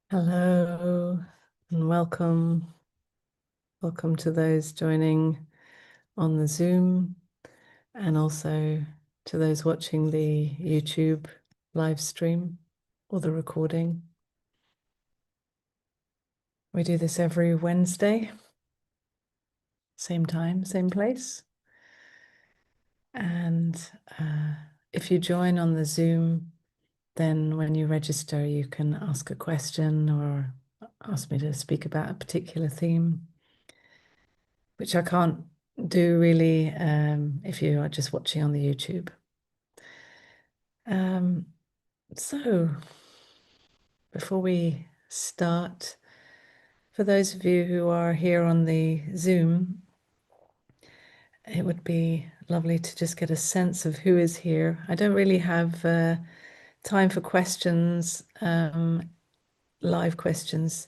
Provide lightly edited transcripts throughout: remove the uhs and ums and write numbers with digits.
Hello and welcome. Welcome to those joining on the Zoom and also to those watching the YouTube live stream or the recording. We do this every Wednesday, same time, same place. And if you join on the Zoom, then when you register, you can ask a question or ask me to speak about a particular theme, which I can't do really if you are just watching on the YouTube. So before we start, for those of you who are here on the Zoom, it would be lovely to just get a sense of who is here. I don't really have time for questions, live questions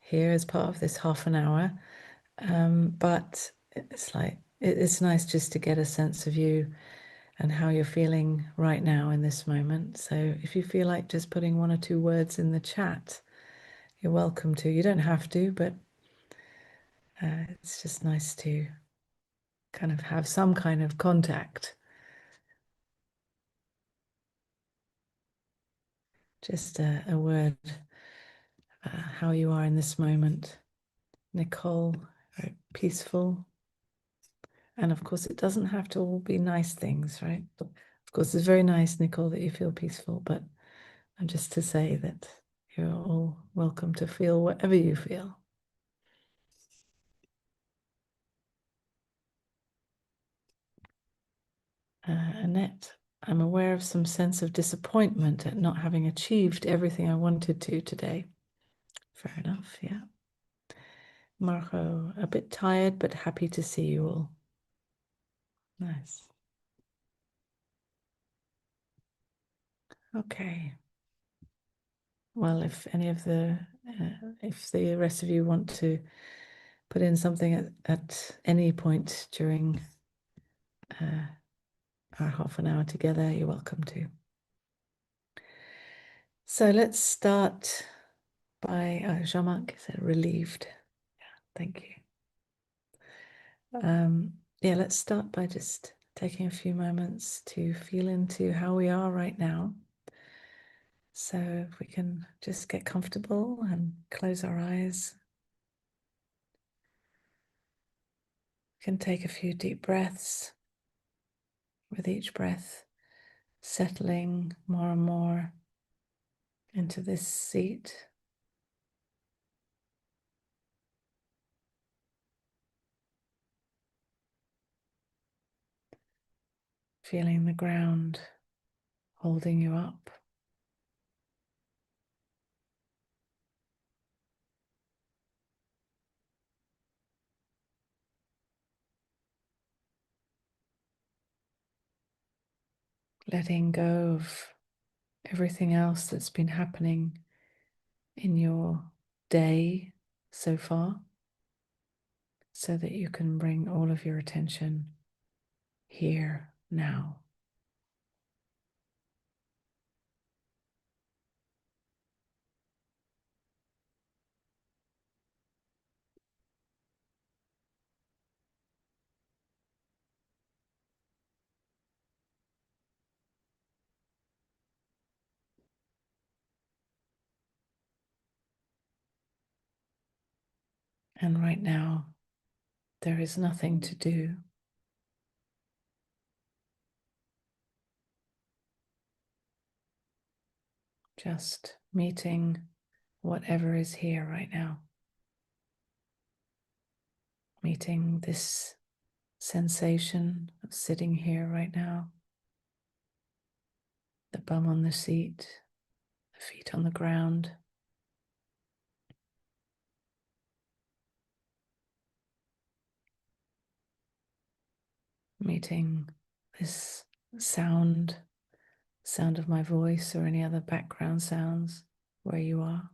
here as part of this half an hour. But it's nice just to get a sense of you and how you're feeling right now in this moment. So if you feel like just putting one or two words in the chat, you're welcome to. You don't have to, but it's just nice to kind of have some kind of contact. Just a word, how you are in this moment. Nicole, very peaceful. And of course, it doesn't have to all be nice things, right? Of course, it's very nice, Nicole, that you feel peaceful, but just to say that you're all welcome to feel whatever you feel. Annette, I'm aware of some sense of disappointment at not having achieved everything I wanted to today. Fair enough, yeah. Margot, a bit tired, but happy to see you all. Nice. Okay. Well, if the rest of you want to put in something at any point during our half an hour together, you're welcome to. So let's start by Jean-Marc said relieved. Yeah, thank you. Yeah, let's start by just taking a few moments to feel into how we are right now. So if we can just get comfortable and close our eyes. We can take a few deep breaths, with each breath settling more and more into this seat. Feeling the ground holding you up. Letting go of everything else that's been happening in your day so far, so that you can bring all of your attention here now. And right now, there is nothing to do. Just meeting whatever is here right now. Meeting this sensation of sitting here right now. The bum on the seat, the feet on the ground. Meeting this sound of my voice or any other background sounds where you are.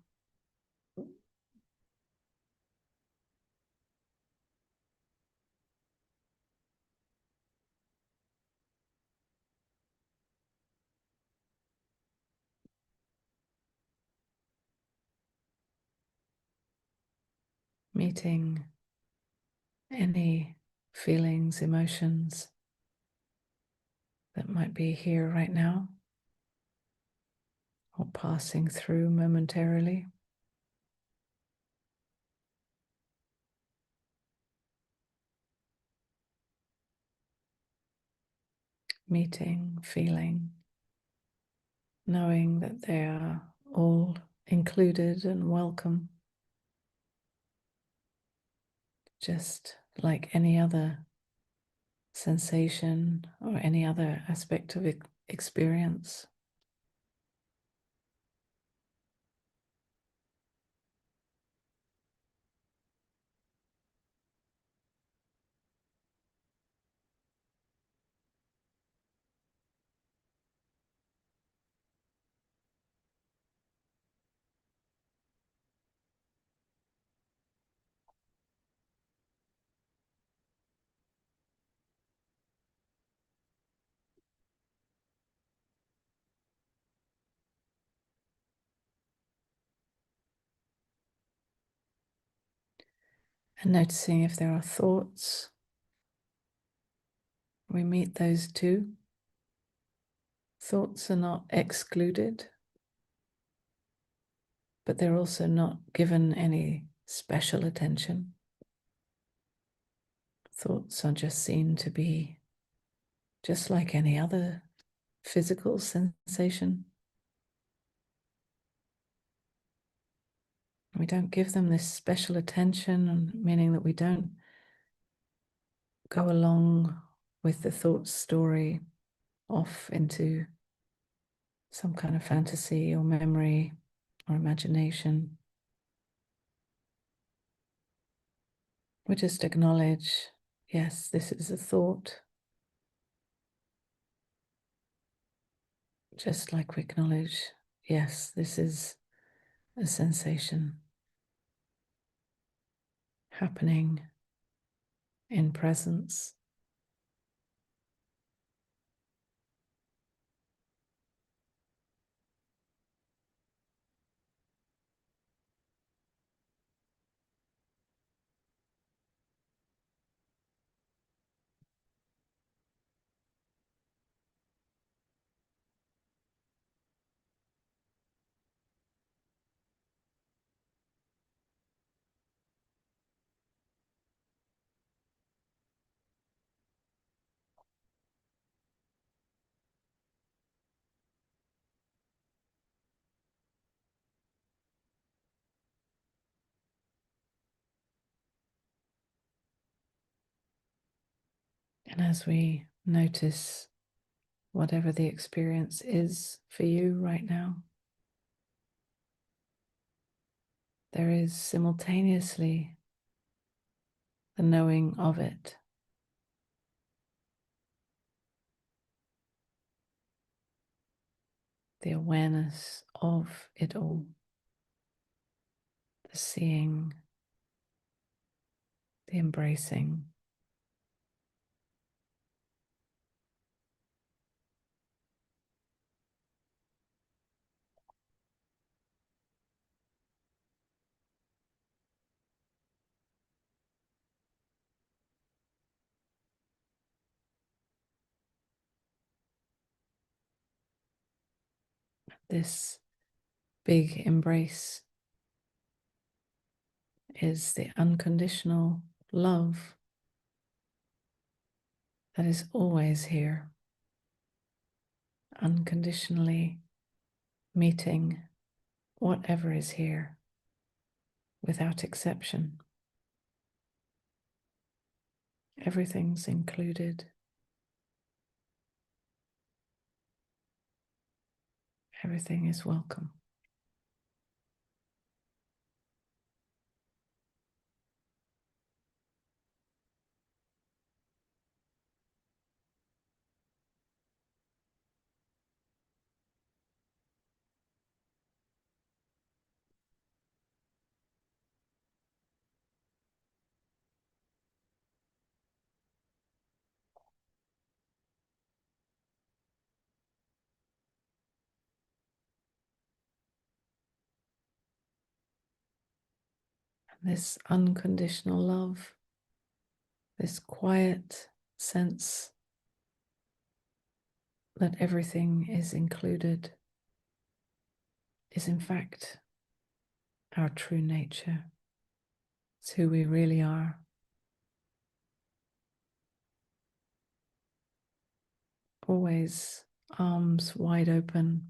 meeting any feelings, emotions that might be here right now or passing through momentarily. Meeting, feeling, knowing that they are all included and welcome, just like any other sensation or any other aspect of experience. And noticing if there are thoughts, we meet those too. Thoughts are not excluded, but they're also not given any special attention. Thoughts are just seen to be just like any other physical sensation. We don't give them this special attention, meaning that we don't go along with the thought story off into some kind of fantasy or memory or imagination. We just acknowledge, yes, this is a thought, just like we acknowledge, yes, this is a sensation happening in presence. And as we notice whatever the experience is for you right now, there is simultaneously the knowing of it, the awareness of it all, the seeing, the embracing. This big embrace is the unconditional love that is always here, unconditionally meeting whatever is here without exception. Everything's included. Everything is welcome. this unconditional love, this quiet sense that everything is included, is in fact our true nature. It's who we really are. Always arms wide open,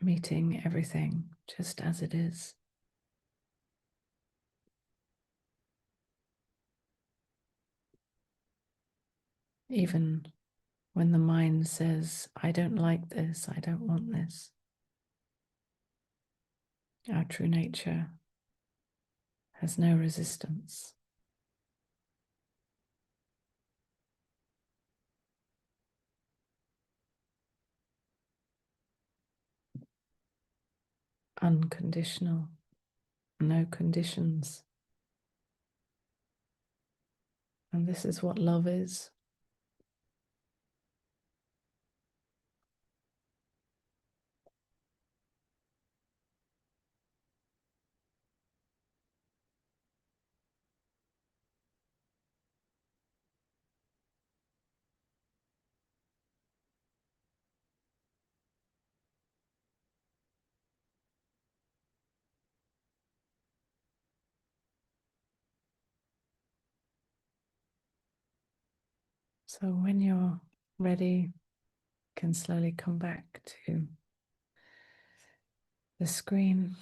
meeting everything just as it is. Even when the mind says, I don't like this, I don't want this, our true nature has no resistance. Unconditional, no conditions. And this is what love is. So when you're ready, you can slowly come back to the screen.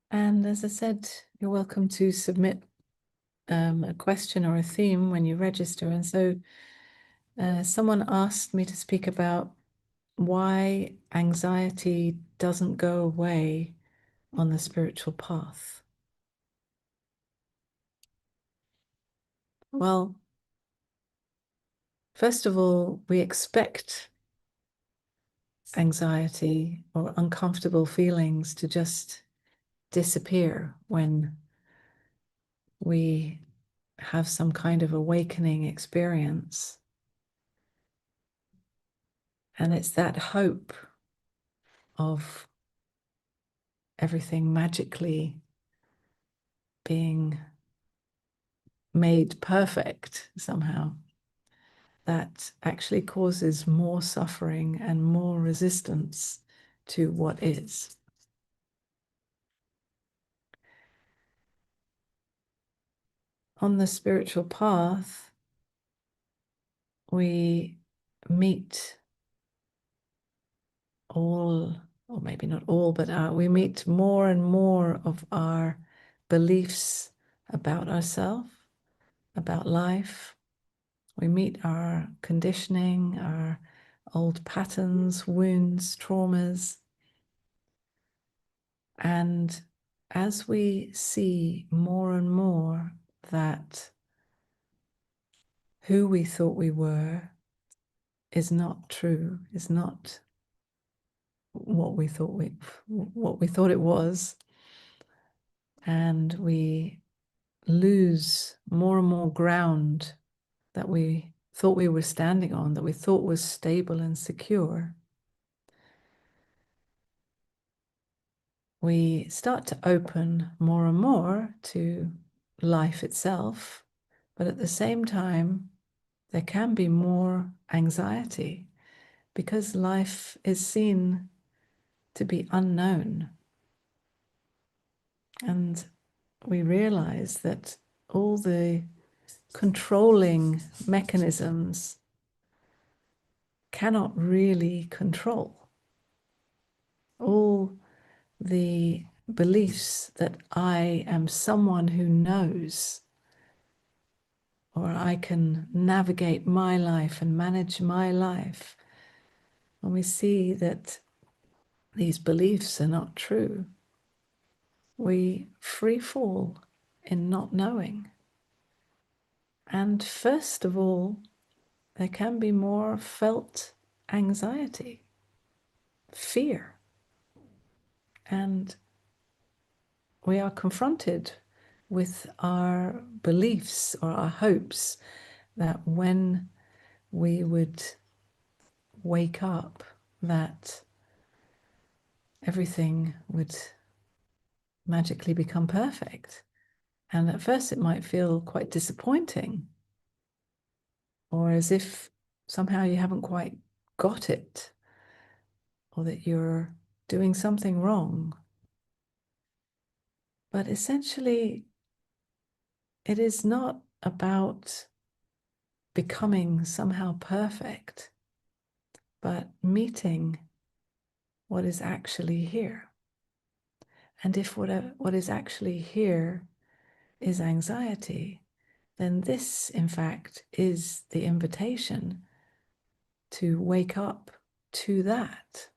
And as I said, you're welcome to submit a question or a theme when you register. And so someone asked me to speak about why anxiety doesn't go away on the spiritual path. Well, first of all, we expect anxiety or uncomfortable feelings to just disappear when we have some kind of awakening experience. And it's that hope of everything magically being made perfect somehow that actually causes more suffering and more resistance to what is. On the spiritual path, we meet all, or maybe not all, but we meet more and more of our beliefs about ourselves, about life. We meet our conditioning, our old patterns, wounds, traumas. And as we see more and more that who we thought we were is not true, is not what we thought it was, and we lose more and more ground that we thought we were standing on, that we thought was stable and secure, we start to open more and more to life itself, but at the same time, there can be more anxiety because life is seen to be unknown. And we realize that all the controlling mechanisms cannot really control. All the beliefs that I am someone who knows, or I can navigate my life and manage my life, when we see that these beliefs are not true, we free fall in not knowing. And first of all, there can be more felt anxiety, fear. And we are confronted with our beliefs or our hopes that when we would wake up that everything would magically become perfect. And at first it might feel quite disappointing, or as if somehow you haven't quite got it, or that you're doing something wrong. But essentially, it is not about becoming somehow perfect, but meeting what is actually here. And if what is actually here is anxiety, then this, in fact, is the invitation to wake up to that.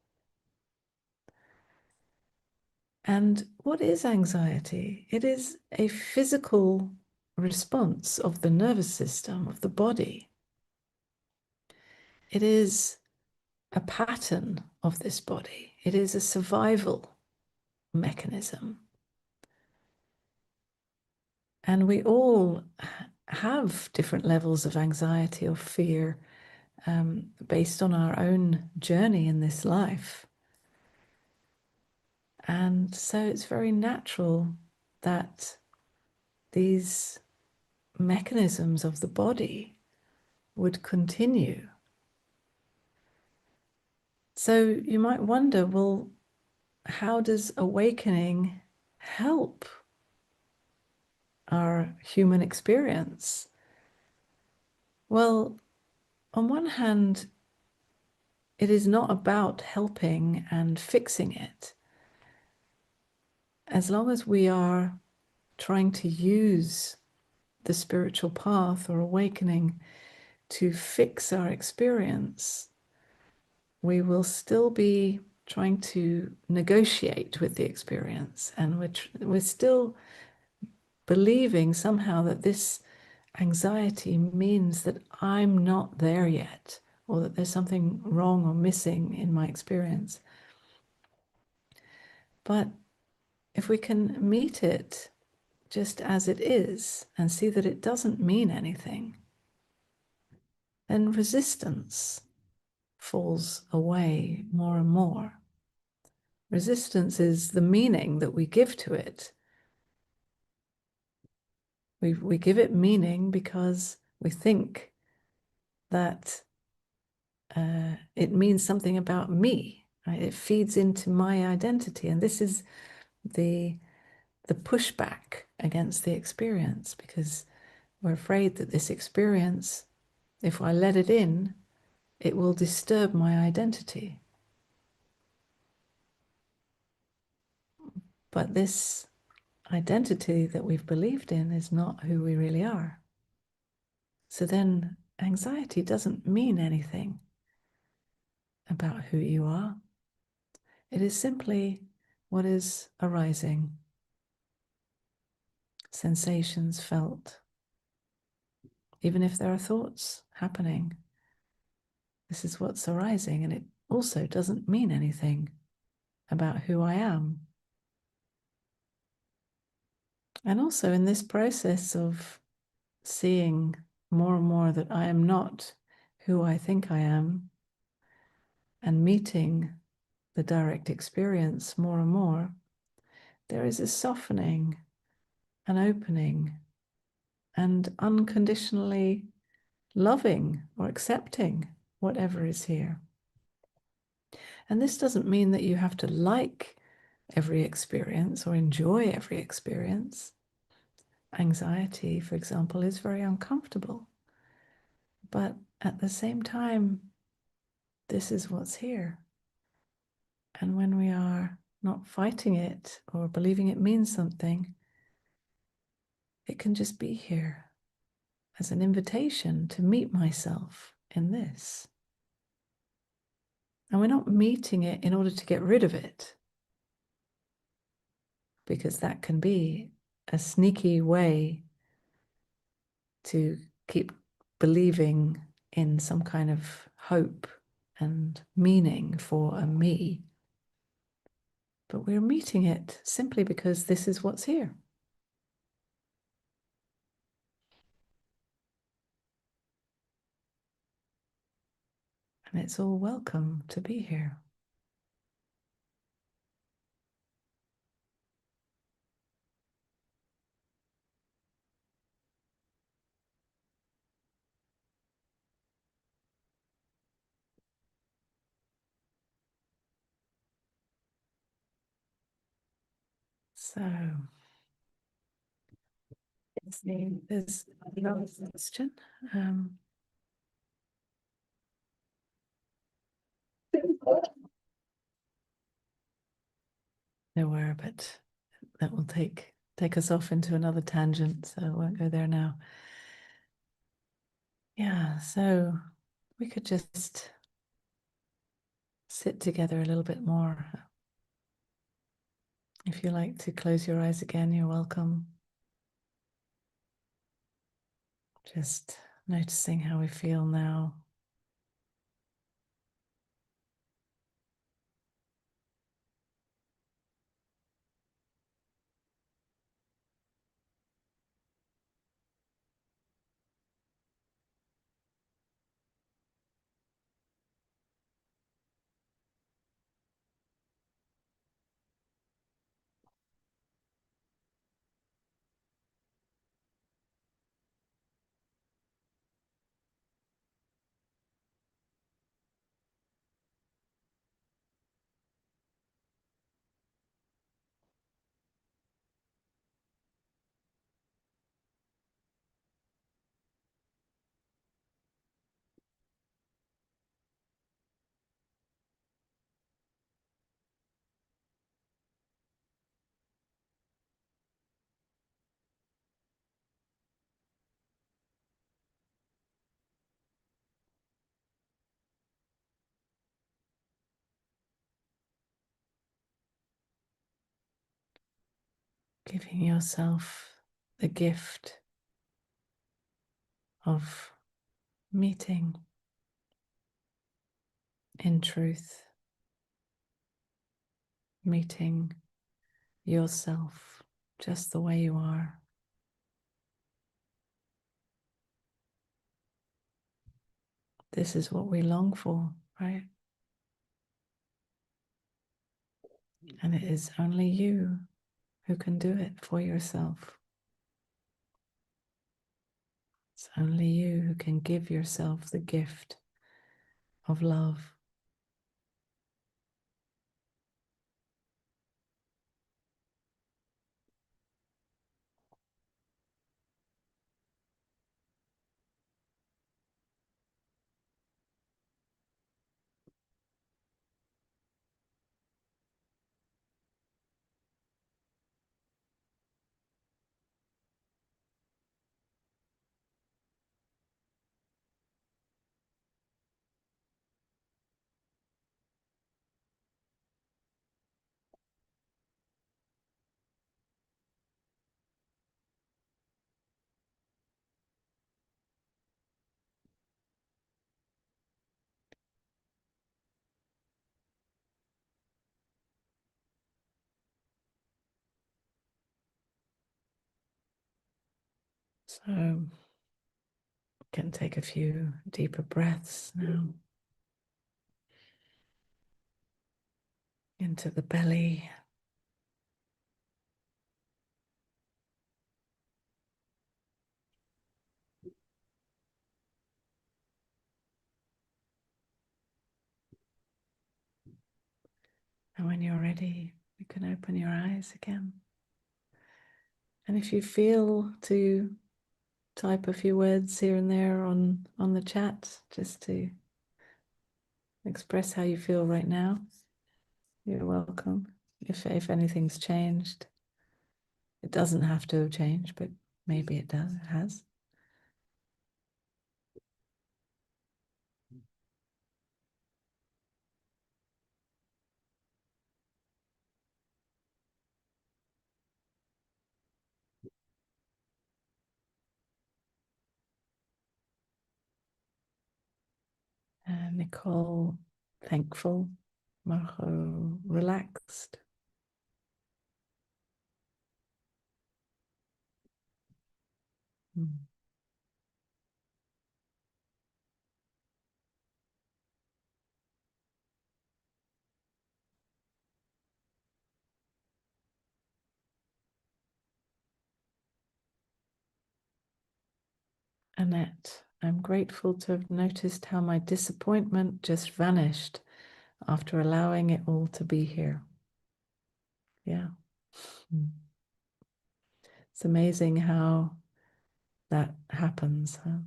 And what is anxiety? It is a physical response of the nervous system, of the body. It is a pattern of this body. It is a survival mechanism. And we all have different levels of anxiety or fear based on our own journey in this life. And so it's very natural that these mechanisms of the body would continue. So you might wonder, well, how does awakening help our human experience? Well, on one hand, it is not about helping and fixing it. As long as we are trying to use the spiritual path or awakening to fix our experience, we will still be trying to negotiate with the experience, and we're still believing somehow that this anxiety means that I'm not there yet, or that there's something wrong or missing in my experience. But if we can meet it just as it is and see that it doesn't mean anything, then resistance falls away more and more. Resistance is the meaning that we give to it. We give it meaning because we think that it means something about me, right? It feeds into my identity. And this is the pushback against the experience, because we're afraid that this experience, if I let it in, it will disturb my identity. But this identity that we've believed in is not who we really are. So then anxiety doesn't mean anything about who you are. It is simply what is arising, sensations felt. Even if there are thoughts happening, this is what's arising, and it also doesn't mean anything about who I am. And also in this process of seeing more and more that I am not who I think I am, and meeting the direct experience more and more, there is a softening, an opening, and unconditionally loving or accepting whatever is here. And this doesn't mean that you have to like every experience or enjoy every experience. Anxiety, for example, is very uncomfortable. But at the same time, this is what's here. And when we are not fighting it or believing it means something, it can just be here as an invitation to meet myself in this. And we're not meeting it in order to get rid of it, because that can be a sneaky way to keep believing in some kind of hope and meaning for a me. But we're meeting it simply because this is what's here. And it's all welcome to be here. So, there's another question. There were, but that will take us off into another tangent, so I won't go there now. Yeah, so we could just sit together a little bit more. If you like to close your eyes again, you're welcome. Just noticing how we feel now. Giving yourself the gift of meeting in truth, meeting yourself just the way you are. This is what we long for, right? And it is only you who can do it for yourself. It's only you who can give yourself the gift of love. So you can take a few deeper breaths now into the belly. And when you're ready, you can open your eyes again. And if you feel to type a few words here and there on the chat, just to express how you feel right now, you're welcome. If anything's changed, it doesn't have to have changed, but maybe it does, it has. Nicole, thankful. Margot, relaxed. Mm. Annette, I'm grateful to have noticed how my disappointment just vanished after allowing it all to be here. Yeah. It's amazing how that happens. Huh?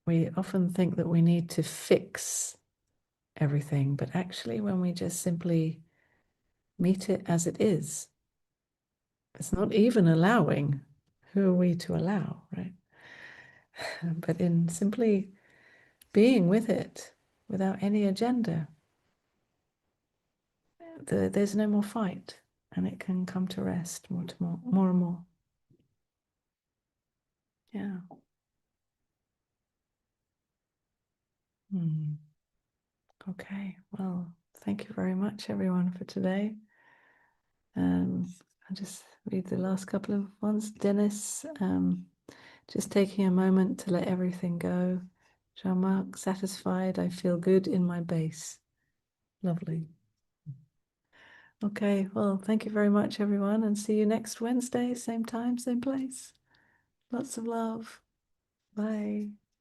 We often think that we need to fix everything, but actually, when we just simply meet it as it is, it's not even allowing. Who are we to allow, right? But in simply being with it without any agenda, there's no more fight, and it can come to rest more and more. Yeah. Okay. Well, thank you very much, everyone, for today. I'll just read the last couple of ones. Dennis, just taking a moment to let everything go. Jean-Marc, satisfied. I feel good in my base. Lovely. Okay, well, thank you very much, everyone, and see you next Wednesday, same time, same place. Lots of love. Bye.